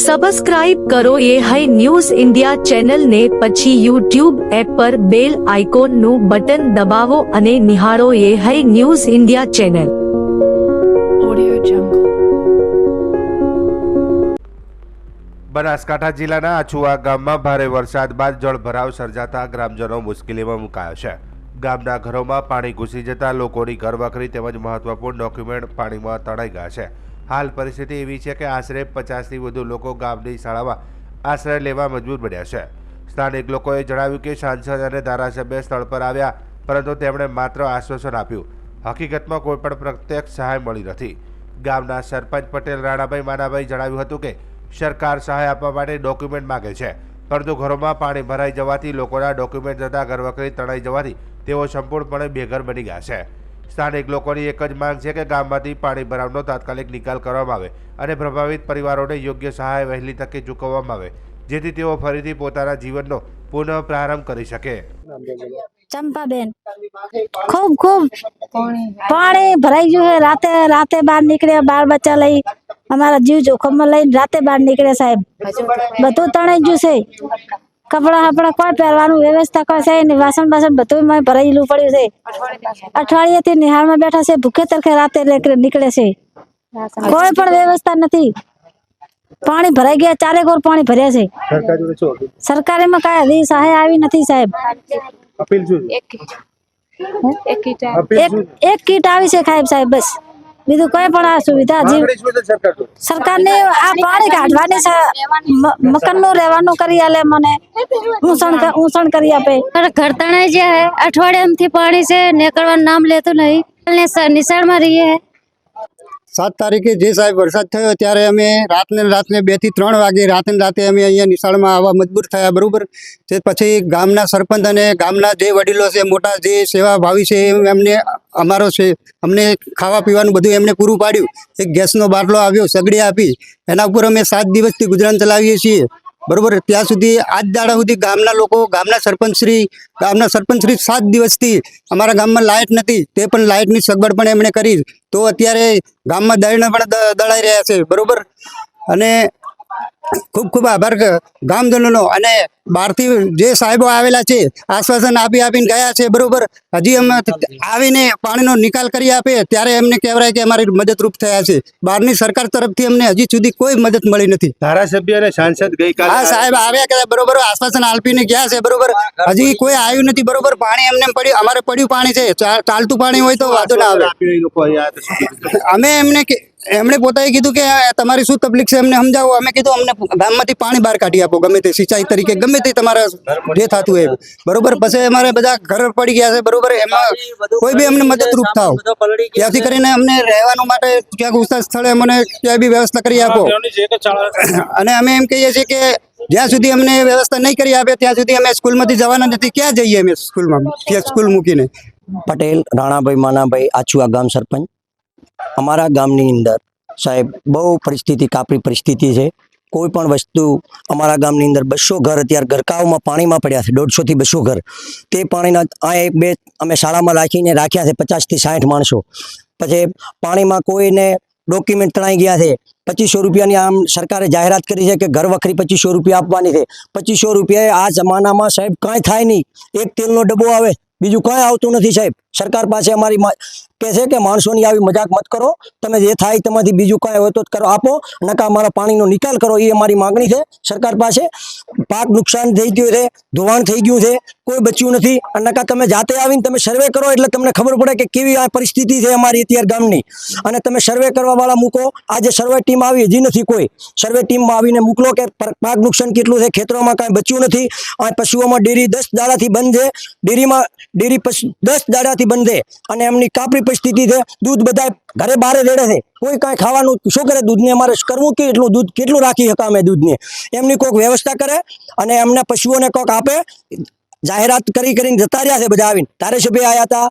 Subscribe કરો એ high news India ચેનલને, પછી યુટ્યુબ એપ પર બેલ આઇકોનનું બટન દબાવો અને નિહાળો એ high news India channel. Audio Jungle. Banaskantha જિલ્લાના આછુઆ ગામમાં ભારે વરસાદ બાદ જળભરાવ સર્જાતા ગ્રામજનો મુશ્કેલીમાં મુકાયા છે. ગામના ઘરોમાં પાણી ઘૂસી જતા લોકોની ઘરવખરી તેમજ મહત્વપૂર્ણ ડોક્યુમેન્ટ પાણીમાં તણાઈ ગયા છે. હાલ પરિસ્થિતિ એવી છે કે આશરે 50થી વધુ લોકો ગામની શાળામાં આશ્રય લેવા મજબૂર બન્યા છે. સ્થાનિક લોકોએ જણાવ્યું કે સાંસદ અને ધારાસભ્ય સ્થળ પર આવ્યા, પરંતુ તેમણે માત્ર આશ્વાસન આપ્યું. હકીકતમાં કોઈપણ પ્રત્યક્ષ સહાય મળી નથી. ગામના સરપંચ પટેલ રાણાભાઈ માનાભાઈ જણાવ્યું હતું કે સરકાર સહાય આપવા માટે ડોક્યુમેન્ટ માગે છે, પરંતુ ઘરોમાં પાણી ભરાઈ જવાથી લોકોના ડોક્યુમેન્ટ તથા ઘરવખરી તણાઈ જવાથી તેઓ સંપૂર્ણપણે બેઘર બની ગયા છે. સ્થાનિક લોકોની એક જ માંગ છે કે ગામમાંથી પાણી ભરાવનો તાત્કાલિક નિકાલ કરવામાં આવે અને પ્રભાવિત પરિવારોને યોગ્ય સહાય વહેલી તકે ચૂકવવામાં આવે, જેથી તેઓ ફરીથી પોતાના જીવનનો પુનઃ પ્રારંભ કરી શકે. चंपाबेन खूब खूब पानी भराई गयो है। राते राते बाहर निकले, बाल बच्चा लई हमारा जीव जोखम में लई राते बाहर निकले साहेब, બધું તણાઈ ગયું છે। કપડા હપડા કોઈ પહેરવાનું વ્યવસ્થા કોઈ છે નહીં, વાસણ બાસણ બધું માં ભરાયેલું પડ્યું છે। અઠવાડિયેથી નિહાળમાં બેઠા છે, ભૂખે તરખે રાતે નીકળે છે, કોઈ પણ વ્યવસ્થા નથી। પાણી ભરાઈ ગયા, ચારે કોર પાણી ભર્યા છે। સરકારીમાં કાંઈ હજી સહાય આવી નથી સાહેબ। એક કીટ આવી છે સાહેબ સાહેબ, બસ બીજું કોઈ પણ આ સુવિધા હજી સરકારને આ પાણી કાઢવાની મકાનનું રહેવાનું કરી આલે, મને ઊંસણ કરી આપે। ઘર તણાઈ ગયા હે, અઠવાડિયાથી પાણી છે, નીકળવાનું નામ લેતું નહીં। નિશાળમાં રહીએ હે। 7 તારીખે જે સાહેબ વરસાદ થયો ત્યારે અમે રાતને 2 થી 3 વાગે રાતે અમે અહીંયા નિશાળમાં આવવા મજબૂર થયા, બરોબર। તે પછી ગામના સરપંચ અને ગામના જે વડીલો છે, મોટા જે સેવાભાવી છે, એમને અમારો છે, અમને ખાવા પીવાનું બધું એમને પૂરું પાડ્યું। એક ગેસનો બાટલો આવ્યો, સગડી આપી, એના ઉપર અમે 7 દિવસથી ગુજરાન ચલાવીએ છીએ, બરોબર। ત્યાં સુધી આજ દાડા સુધી ગામના લોકો, ગામના સરપંચશ્રી 7 દિવસથી અમારા ગામમાં લાઇટ નથી, તે પણ લાઇટની સગવડ પણ એમણે કરી। તો અત્યારે ગામમાં દળને પણ દળાઈ રહ્યા છે, બરોબર। અને ખૂબ ખૂબ આભાર ગામજનોનો। અને બહારથી જે સાહેબો આવેલા છે, આશ્વાસન આપીને ગયા છે, બરોબર। હજી અમે આવીને પાણીનો નિકાલ કરી આપે ત્યારે એમને કહેવાય કે અમારી મદદરૂપ થયા છે। બહારની સરકાર તરફથી અમને હજી સુધી કોઈ મદદ મળી નથી। ધારાસભ્ય અને સાંસદ ગઈકાલે હા સાહેબ આવ્યા કે બરોબર, આશ્વાસન આપીને ગયા છે, બરોબર। હજી કોઈ આવ્યું નથી, બરોબર। પાણી એમને પડ્યું, અમારે પડ્યું પાણી છે, ચાલતું પાણી હોય તો વાંધો ના આવે। અમે એમણે પોતાએ કીધું કે તમારી શું તકલીફ છે એમને સમજાવો। અમે કીધું અમને ગામમાંથી પાણી બહાર કાઢી આપો, ગમે તે સિંચાઈ તરીકે, ગમે તે તમારા જે થતું હોય, બરોબર। પછી અમારે બધા ઘર પડી ગયા છે, બરોબર। એમાં કોઈ બી અમને મદદરૂપ થાવ, ત્યાંથી કરીને અમને રહેવાનું માટે ક્યાંક ઊંચા સ્થળે અમને ક્યાંય બી વ્યવસ્થા કરી આપો। અને અમે એમ કહીએ છીએ કે જ્યાં સુધી અમને વ્યવસ્થા નહીં કરી આપે ત્યાં સુધી અમે સ્કૂલમાંથી જવાના નથી। ક્યાં જઈએ અમે સ્કૂલમાં, સ્કૂલ મૂકીને? પટેલ રાણાભાઈ માનાભાઈ, આછુઆ ગામ સરપંચ। અમારા ગામની અંદર સાહેબ બહુ પરિસ્થિતિ કાપરી પરિસ્થિતિ છે। કોઈ પણ વસ્તુ અમારા ગામની અંદર 200 ઘર અત્યારે ગરકાવમાં પાણીમાં પડ્યા છે, 150 થી 200 ઘર। તે પાણીના આ 1-2 અમે શાળામાં રાખ્યા છે, 50 થી 60 માણસો। પછી પાણીમાં કોઈને ડોક્યુમેન્ટ તણાઈ ગયા છે। 2500 રૂપિયાની આમ સરકારે જાહેરાત કરી છે કે ઘર વખરી 2500 રૂપિયા આપવાની છે। 2500 રૂપિયા આ જમાનામાં સાહેબ કાંઈ થાય નહીં। એક તેલનો ડબ્બો આવે, બીજું કાંઈ આવતું નથી સાહેબ। સરકાર પાસે અમારી કહે છે કે માણસોની આવી મજાક મત કરો, તમે જે થાય તેમાંથી બીજું કાંઈ હોય તો કરો, આપો, નકા અમારા પાણીનો નિકાલ કરો, એ અમારી માગણી છે સરકાર પાસે। પાક નુકસાન થઈ ગયું છે, ધોવાણ થઈ ગયું છે, કોઈ બચ્યું નથી। નકા તમે જાતે આવીને તમે સર્વે કરો એટલે તમને ખબર પડે કે કેવી આ પરિસ્થિતિ છે અમારી અત્યારે ગામની। અને તમે સર્વે કરવા વાળા મૂકો, આજે સર્વે ટીમ આવી હજી નથી, કોઈ સર્વે ટીમમાં આવીને મોકલો કે પાક નુકસાન કેટલું છે, ખેતરોમાં કાંઈ બચ્યું નથી। આ પશુઓમાં ડેરી 10 દાડાથી બંધ છે, ડેરી 10 દાડાથી બંધ છે, અને એમની કાપરી પરિસ્થિતિ છે। દૂધ બધા ઘરે બહાર રેડે છે, કોઈ કાંઈ ખાવાનું શું કરે? દૂધને અમારે કરવું કે એટલું દૂધ કેટલું રાખી શકાય અમે દૂધને? એમની કોઈક વ્યવસ્થા કરે અને એમને પશુઓને કોઈક આપે। જાહેરાત કરીને જતા રહ્યા છે બધા આવીને। ધારાસભ્ય આવ્યા હતા,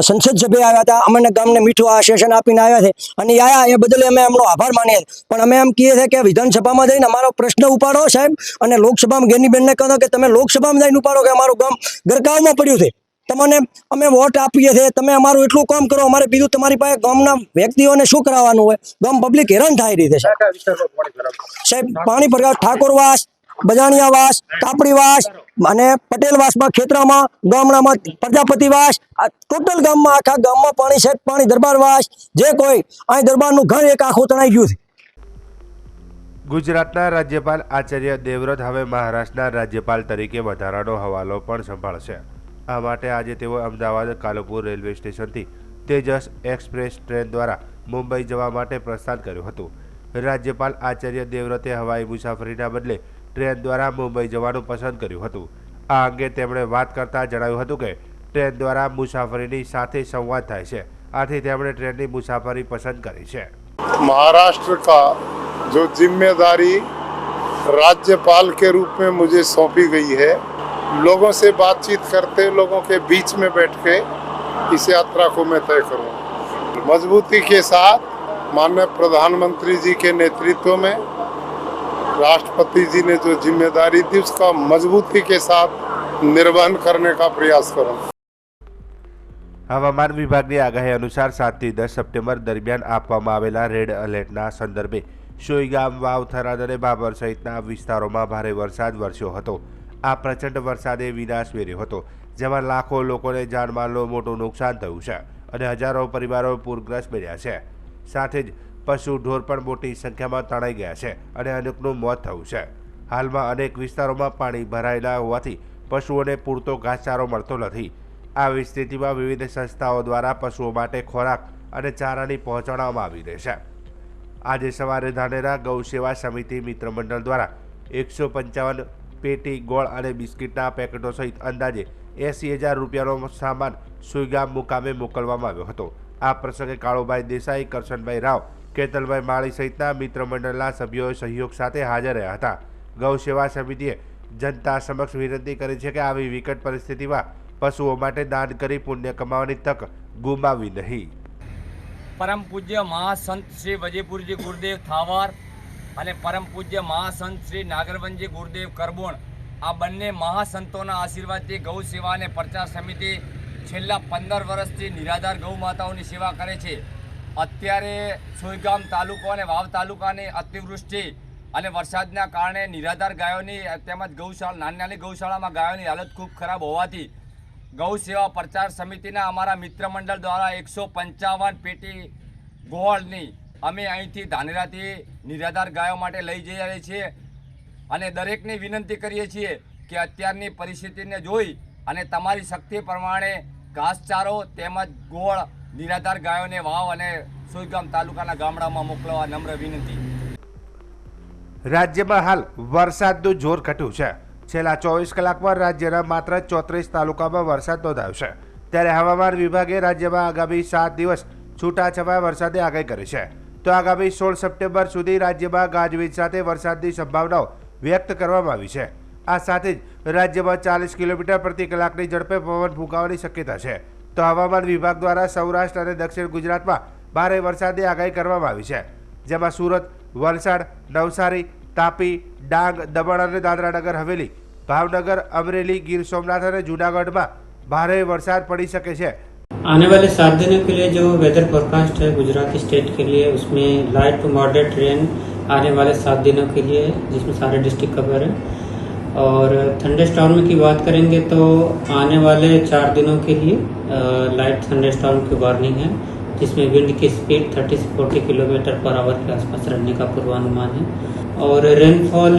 સંસદ સભ્ય આવ્યા હતા, અમને ગામને મીઠું આશ્વાસન આપીને આવ્યા છે, અને આયા એ બદલે અમે એમનો આભાર માનીએ છીએ। પણ અમે એમ કહીએ છીએ કે વિધાનસભામાં જઈને અમારો પ્રશ્ન ઉપાડો સાહેબ, અને લોકસભામાં ગેનીબેનને કહો કે તમે લોકસભામાં જઈને ઉપાડો કે અમારું ગામ ગરકાવમાં પડ્યું છે। તમને અમે વોટ આપીએ છીએ, તમે અમારું એટલું કામ કરો, અમારે બીજું તમારી પાસે ગામના વ્યક્તિઓને શું કરાવવાનું હોય? ગામ પબ્લિક હેરાન થાય રીતે સાહેબ. પાણી ભરાવ ઠાકોરવાસ, બજાણિયાવાસ, કાપડીવાસ અને પટેલવાસમાં, ખેતરામાં, ગામડામાં પ્રજાપતિવાસ, આ ટોટલ ગામમાં, આખા ગામમાં પાણી છે. પાણી દરબારવાસ, જે કોઈ અહીં દરબારનું ઘર એક આખું તણાઈ ગયું છે. ગુજરાતના રાજ્યપાલ આચાર્ય દેવવ્રત હવે મહારાષ્ટ્રના રાજ્યપાલ તરીકે વધારાનો હવાલો પણ સંભાળશે. આ માટે આજે તેઓ અમદાવાદ કાલુપુર રેલવે સ્ટેશનથી તેજસ એક્સપ્રેસ ટ્રેન દ્વારા મુંબઈ જવા માટે પ્રસ્થાન કર્યું હતું. રાજ્યપાલ આચાર્ય દેવવ્રતે હવાઈ મુસાફરીના બદલે ટ્રેન દ્વારા મુંબઈ જવાનું પસંદ કર્યું હતું. આ અંગે તેમણે વાત કરતા જણાવ્યું હતું કે ટ્રેન દ્વારા મુસાફરીની સાથે સંવાદ થાય છે, આથી તેમણે ટ્રેનની મુસાફરી પસંદ કરી છે. महाराष्ट्र का जो जिम्मेदारी राज्यपाल के रूप में मुझे सौंपी गई है, लोगों से बातचीत करते, लोगों के बीच में बैठ के इस यात्रा को मैं तय करूँ मजबूती के साथ. माननीय प्रधानमंत्री जी के नेतृत्व में राष्ट्रपति जी ने जो जिम्मेदारी दी उसका मजबूती के साथ निर्वहन करने का प्रयास करूँ. હવામાન વિભાગની આગાહી અનુસાર 7 થી 10 સપ્ટેમ્બર દરમિયાન આપવામાં આવેલા રેડ એલર્ટના સંદર્ભે સોઈગામ, વાવ, થરાદ અને બાબર સહિતના વિસ્તારોમાં ભારે વરસાદ વરસ્યો હતો. આ પ્રચંડ વરસાદે વિનાશ વેર્યો હતો, જેમાં લાખો લોકોને જાનમાલનું મોટું નુકસાન થયું છે અને હજારો પરિવારો પૂરગ્રસ્ત બન્યા છે. સાથે જ પશુ ઢોર પણ મોટી સંખ્યામાં તણાઈ ગયા છે અને અનેકનું મોત થયું છે. હાલમાં અનેક વિસ્તારોમાં પાણી ભરાયેલા હોવાથી પશુઓને પૂરતો ઘાસચારો મળતો નથી. આવી સ્થિતિમાં વિવિધ સંસ્થાઓ દ્વારા પશુઓ માટે ખોરાક અને ચારાની પહોંચાડવામાં આવી રહી છે. આજે સવારે ધાનેરા ગૌ સેવા સમિતિ મિત્ર મંડળ દ્વારા 155 પેટી ગોળ અને બિસ્કિટના પેકેટો સહિત અંદાજે 80,000 રૂપિયાનો સામાન સુઈગામ મુકામે મોકલવામાં આવ્યો હતો. આ પ્રસંગે કાળુભાઈ દેસાઈ, કરશનભાઈ રાવ, કેતલભાઈ માળી સહિતના મિત્ર મંડળના સભ્યોએ સહયોગ સાથે હાજર રહ્યા હતા. ગૌ સેવા સમિતિએ જનતા સમક્ષ વિનંતી કરી છે કે આવી વિકટ પરિસ્થિતિમાં પશુઓ માટે દાન કરી પુણ્ય કમાવાની તક ગુમાવવી નહીં. પરમ પૂજ્ય મહાસંત શ્રી વજયપુરજી ગુરુદેવ થાવાર અને પરમ પૂજ્ય મહાસંત શ્રી નાગરવનજી ગુરુદેવ કરબોણ, આ બંને મહાસંતોના આશીર્વાદથી ગૌ સેવા અને પ્રચાર સમિતિ છેલ્લા 15 વર્ષથી નિરાધાર ગૌ માતાઓની સેવા કરે છે. અત્યારે સોઈગામ તાલુકો અને વાવ તાલુકાની અતિવૃષ્ટિ અને વરસાદના કારણે નિરાધાર ગાયોની તેમજ ગૌશાળા, નાની નાની ગૌશાળામાં ગાયોની હાલત ખૂબ ખરાબ હોવાથી ગૌ સેવા પ્રચાર સમિતિના અમારા મિત્ર મંડળ દ્વારા 155 પેટી ગોળની અમે અહીંથી ધાનેરાથી નિરાધાર ગાયો માટે લઈ જઈ રહ્યા છીએ અને દરેકને વિનંતી કરીએ છીએ કે અત્યારની પરિસ્થિતિને જોઈ અને તમારી શક્તિ પ્રમાણે ઘાસચારો તેમજ ગોળ નિરાધાર ગાયોને વાવ અને સોઈગામ તાલુકાના ગામડામાં મોકલવા નમ્ર વિનંતી. રાજ્યમાં હાલ વરસાદનું જોર ઘટ્યું છે. છેલ્લા 24 કલાકમાં રાજ્યના માત્ર 34 તાલુકામાં વરસાદ નોંધાયો છે. ત્યારે હવામાન વિભાગે રાજ્યમાં આગામી 7 દિવસ છૂટાછવાયા વરસાદની આગાહી કરી છે. તો આગામી 16 સપ્ટેમ્બર સુધી રાજ્યમાં ગાજવીજ સાથે વરસાદની સંભાવનાઓ વ્યક્ત કરવામાં આવી છે. આ સાથે જ રાજ્યમાં 40 કિલોમીટર પ્રતિ કલાકની ઝડપે પવન ફૂંકાવાની શક્યતા છે. તો હવામાન વિભાગ દ્વારા સૌરાષ્ટ્ર અને દક્ષિણ ગુજરાતમાં ભારે વરસાદની આગાહી કરવામાં આવી છે, જેમાં સુરત, વલસાડ, નવસારી, તાપી, ડાંગ, દમણ અને દાદરાનગર હવેલી, ભાવનગર, अमरेली, गिर सोमनाथ और जूनागढ़ में भारे वरसाद पड़ी सके छे। आने वाले 7 दिनों के लिए जो वेदर फोरकास्ट है गुजरात स्टेट के लिए, उसमें लाइट टू मॉडरेट रेन आने वाले 7 दिनों के लिए, जिसमें सारे डिस्ट्रिक्ट कवर है। और थंडर स्टॉर्म की बात करेंगे तो आने वाले 4 दिनों के लिए लाइट थंडर स्टॉर्म की वार्निंग है, जिसमें विंड की स्पीड 30 से 40 किलोमीटर पर आवर के आसपास रहने का पूर्वानुमान है। और रेनफॉल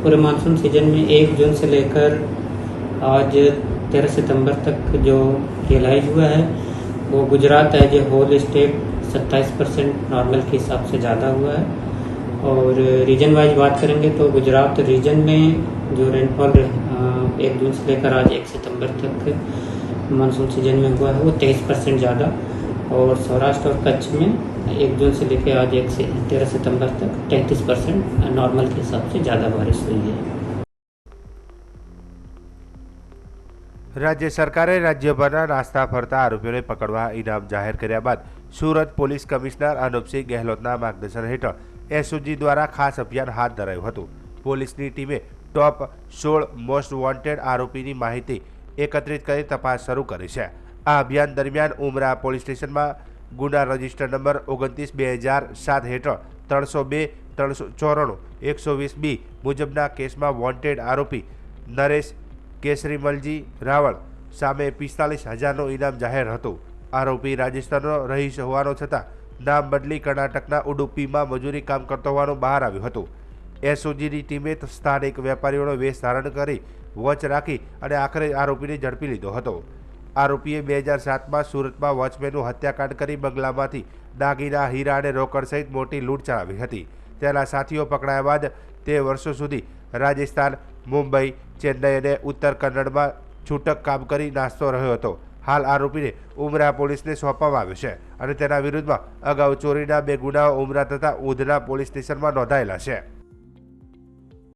पूरे मानसून सीजन में 1 जून से लेकर आज 13 सितंबर तक जो रियलाइज हुआ है वो Gujarat as a whole state 27% normal के हिसाब से ज़्यादा हुआ है। और रीजन वाइज बात करेंगे तो गुजरात रीजन में जो रेनफॉल 1 जून से लेकर आज 1 सितंबर तक मानसून सीजन में हुआ है वो 23% ज़्यादा। और सौराष्ट्र और कच्छ में 1 जून से लेकर आज 1 से 13 सितंबर तक 33% नॉर्मल के हिसाब से ज़्यादा बारिश हुई है। राज्य सरकारे राज्यभરના નાસ્તા ફરતા આરોપીઓને પકડવા ઇનામ જાહેર કર્યા બાદ સુરત પોલીસ કમિશનર અનુપસિંહ ગહેલોતના માર્ગદર્શન હેઠળ એસઓજી દ્વારા ખાસ અભિયાન હાથ ધરાયું હતું। પોલીસની ટીમે ટોપ 16 મોસ્ટ વોન્ટેડ આરોપીની માહિતી એકત્રિત કરી તપાસ શરૂ કરી છે। આ અભિયાન દરમિયાન ઉમરા પોલીસ સ્ટેશનમાં ગુના રજિસ્ટર નંબર 29/2007 હેઠળ 302, 394, 120B મુજબના કેસમાં વોન્ટેડ આરોપી નરેશ કેસરીમલજી રાવળ સામે 45,000નું ઇનામ જાહેર હતું। આરોપી રાજસ્થાનનો રહીશ હોવાનો છતાં નામ બદલી કર્ણાટકના ઉડુપીમાં મજૂરી કામ કરતો હોવાનું બહાર આવ્યું હતું। એસઓજીની ટીમે સ્થાનિક વેપારીઓનો વેશ ધારણ કરી વોચ રાખી અને આખરે આરોપીને ઝડપી લીધો હતો। આરોપીએ 2007માં સુરતમાં વોચમેનનું હત્યાકાંડ કરી બંગલામાંથી દાગીના, હીરા અને રોકડ સહિત મોટી લૂંટ ચલાવી હતી। તેના સાથીઓ પકડાયા બાદ તે વર્ષો સુધી રાજસ્થાન, મુંબઈ, ચેન્નઈ અને ઉત્તર કન્નડમાં છૂટક કામ કરી નાસ્તો રહ્યો હતો। હાલ આરોપીને ઉમરા પોલીસને સોંપવામાં આવ્યો છે અને તેના વિરુદ્ધમાં અગાઉ ચોરીના 2 ગુનાઓ ઉમરા તથા ઉધના પોલીસ સ્ટેશનમાં નોંધાયેલા છે।